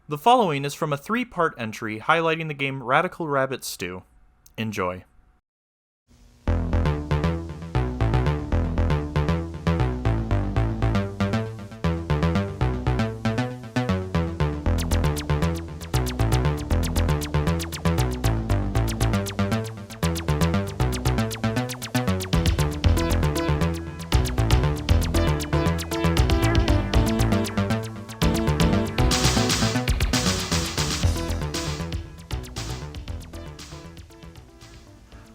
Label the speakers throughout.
Speaker 1: The following is from a 3-part entry highlighting the game Radical Rabbit Stew. Enjoy.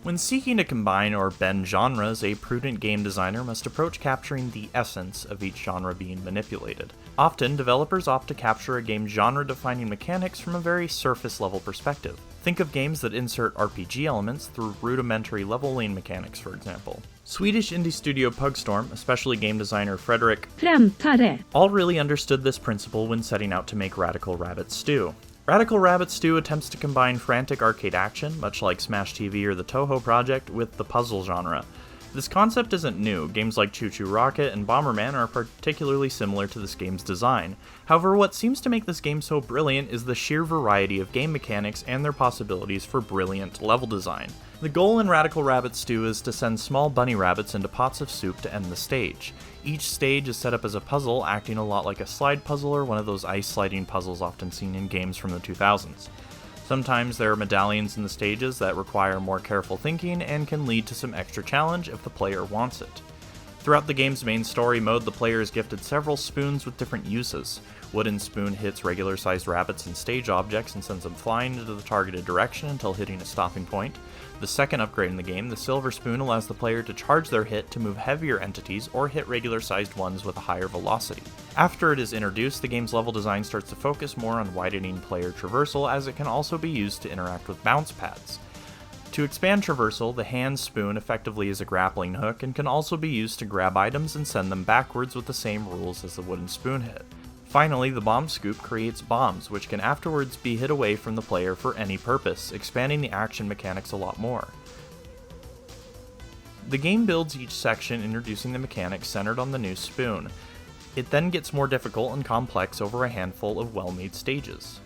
Speaker 1: When seeking to combine or bend genres, a prudent game designer must approach capturing the essence of each genre being manipulated. Often, developers opt to capture a game's genre-defining mechanics from a very surface-level perspective. Think of games that insert RPG elements through rudimentary leveling mechanics, for example. Swedish indie studio Pugstorm, especially game designer
Speaker 2: Frantic
Speaker 1: all really understood this principle when setting out to make Radical Rabbit Stew. Radical Rabbit Stew attempts to combine frantic arcade action, much like Smash TV or the Toho Project, with the puzzle genre. This concept isn't new. Games like Choo Choo Rocket and Bomberman are particularly similar to this game's design. However, what seems to make this game so brilliant is the sheer variety of game mechanics and their possibilities for brilliant level design. The goal in Radical Rabbit Stew is to send small bunny rabbits into pots of soup to end the stage. Each stage is set up as a puzzle, acting a lot like a slide puzzle or one of those ice sliding puzzles often seen in games from the 2000s. Sometimes there are medallions in the stages that require more careful thinking and can lead to some extra challenge if the player wants it. Throughout the game's main story mode, the player is gifted several spoons with different uses. Wooden spoon hits regular-sized rabbits and stage objects and sends them flying into the targeted direction until hitting a stopping point. The second upgrade in the game, the silver spoon, allows the player to charge their hit to move heavier entities or hit regular-sized ones with a higher velocity. After it is introduced, the game's level design starts to focus more on widening player traversal, as it can also be used to interact with bounce pads. To expand traversal, the hand spoon effectively is a grappling hook and can also be used to grab items and send them backwards with the same rules as the wooden spoon hit. Finally, the bomb scoop creates bombs, which can afterwards be hit away from the player for any purpose, expanding the action mechanics a lot more. The game builds each section, introducing the mechanics centered on the new spoon. It then gets more difficult and complex over a handful of well-made stages.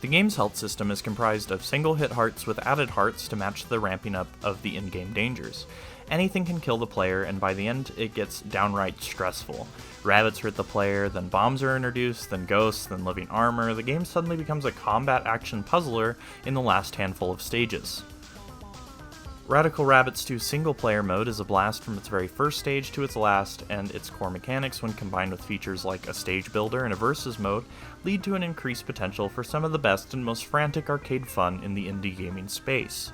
Speaker 1: The game's health system is comprised of single-hit hearts with added hearts to match the ramping up of the in-game dangers. Anything can kill the player, and by the end it gets downright stressful. Rabbits hurt the player, then bombs are introduced, then ghosts, then living armor. The game suddenly becomes a combat action puzzler in the last handful of stages. Radical Rabbit Stew's single-player mode is a blast from its very first stage to its last, and its core mechanics, when combined with features like a stage builder and a versus mode, lead to an increased potential for some of the best and most frantic arcade fun in the indie gaming space.